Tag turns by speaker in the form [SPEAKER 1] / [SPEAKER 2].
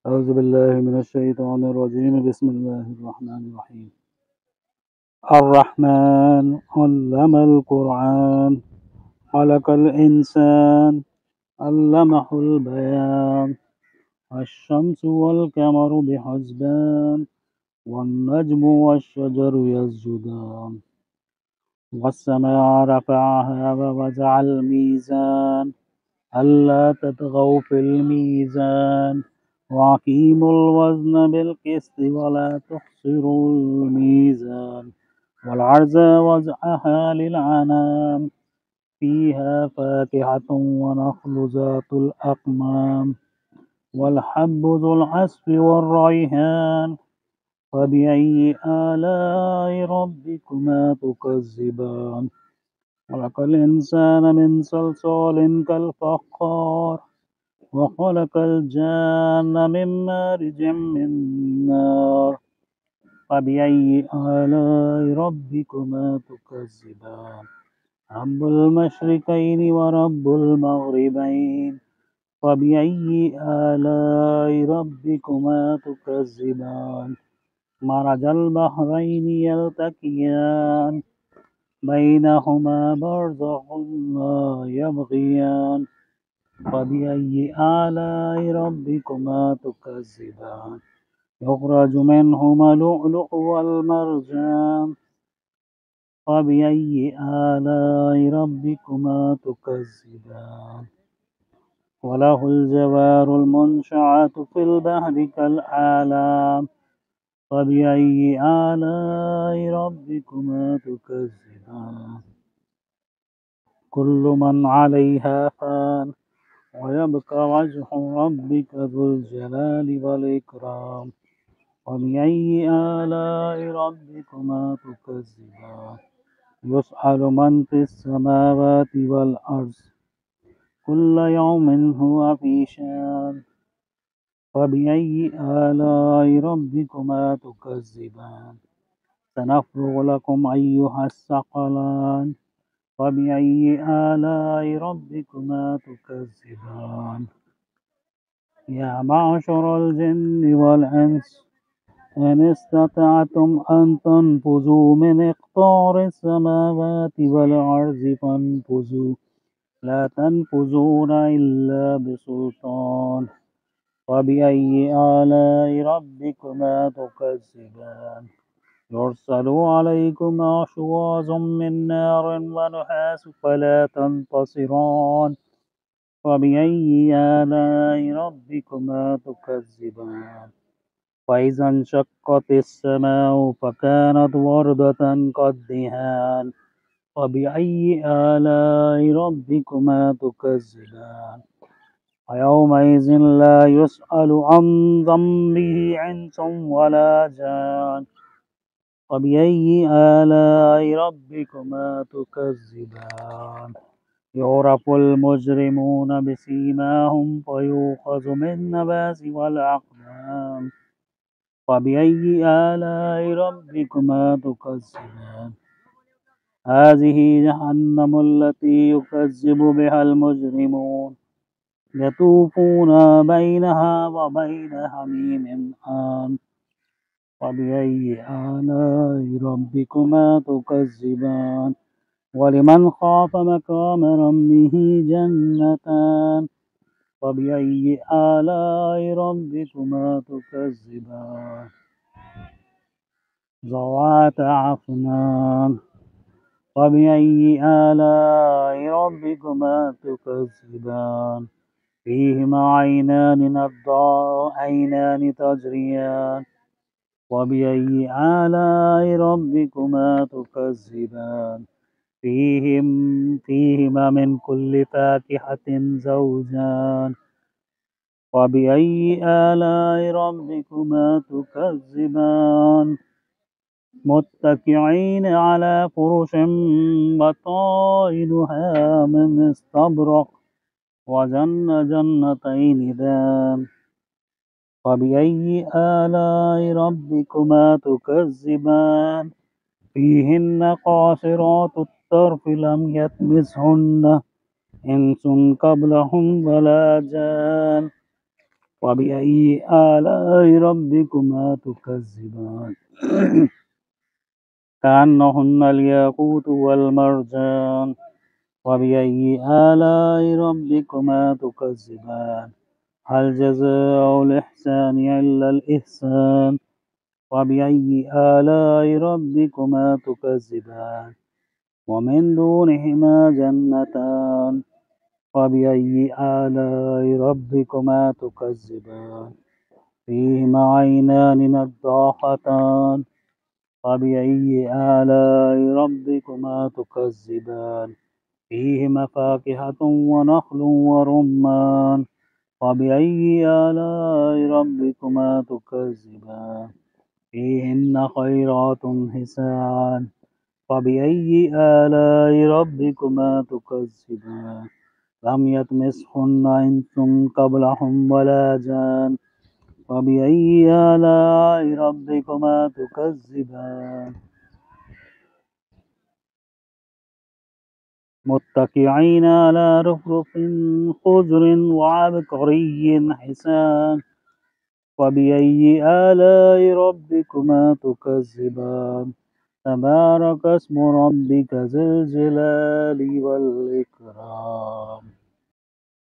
[SPEAKER 1] أعوذ بالله من الشيطان الرجيم بسم الله الرحمن الرحيم الرحمن علم القرآن خلق الإنسان علمه البيان الشمس والقمر بحسبان والنجم والشجر يسجدان والسماء رفعها ووضع الميزان ألا تطغوا في الميزان وأقيموا الوزن بالقسط ولا تخسروا الميزان والعرض وضعها للأنام فيها فاكهة ونخل ذات الأكمام والحب ذو العصف والريحان فبأي آلاء ربكما تكذبان خلق الإنسان من صلصال كالفخار وخلق الجان من مارج من نار فبأي آلاء ربكما تكذبان رب المشرقين ورب المغربين فبأي آلاء ربكما تكذبان مرج البحرين يلتقيان بينهما برزخ لا يبغيان فبأي آلاء ربكما تكذبان يخرج منهما اللؤلؤ والمرجان فبأي آلاء ربكما تكذبان وله الجوار المنشآت في البحر كالأعلام فبأي آلاء ربكما تكذبان كل من عليها فان ويبقى وجه ربك ذو الجلال والإكرام وبأي آلاء ربكما تكذبان يسأل من في السماوات والأرض كل يوم هو في شان فبأي آلاء ربكما تكذبان سنفرغ لكم أيها الثقلان فبأي آلاء ربكما تكذبان يا معشر الجن والإنس إن استطعتم أن تنفذوا من أقطار السماوات والأرض فانفذوا لا تنفذون إلا بسلطان فبأي آلاء ربكما تكذبان يرسل عليكم شواظ من نار ونحاس فلا تنتصران فبأي آلاء ربكما تكذبان فإذا انشقت السماء فكانت وردة كالدهان فبأي آلاء ربكما تكذبان ويومئذ لا يسأل عن ذنبه إنس ولا جان فبأي آلاء ربكما تكذبان يعرف المجرمون بسيماهم فيؤخذ بالنواصي والأقدام فبأي آلاء ربكما تكذبان هذه جهنم التي يكذب بها المجرمون يطوفون بينها وبين حميم آن فبأي آلاء ربكما تكذبان ولمن خاف مقام ربه جنتان فبأي آلاء ربكما تكذبان ذواتا أفنان فبأي آلاء ربكما تكذبان فيهما عينان تجريان وبأي آلاء ربكما تكذبان فيهما من كل فاكهة زوجان وبأي آلاء ربكما تكذبان متكئين على فرش بطائنها من استبرق جنتين دان فبأي آلاء ربكما تكذبان فيهن قاصرات الطرف لم يطمثهن إنس قبلهم ولا جان فبأي آلاء ربكما تكذبان كأنهن الياقوت والمرجان فبأي آلاء ربكما تكذبان هل جزاء الإحسان إلا الإحسان فبأي آلاء ربكما تكذبان ومن دونهما جنتان فبأي آلاء ربكما تكذبان فيهما عينان نضاختان فبأي آلاء ربكما تكذبان فيهما فاكهة ونخل ورمان فبأي آلاء ربكما تكذبان فيهن خيرات حسان فبأي آلاء ربكما تكذبان لم يطمثهن إنس قبلهم ولا جان فبأي آلاء ربكما تكذبان متكئين على رفرف خضر وعبقري حسان فبأي آلاء ربكما تكذبان تبارك اسم ربك ذي الجلال والإكرام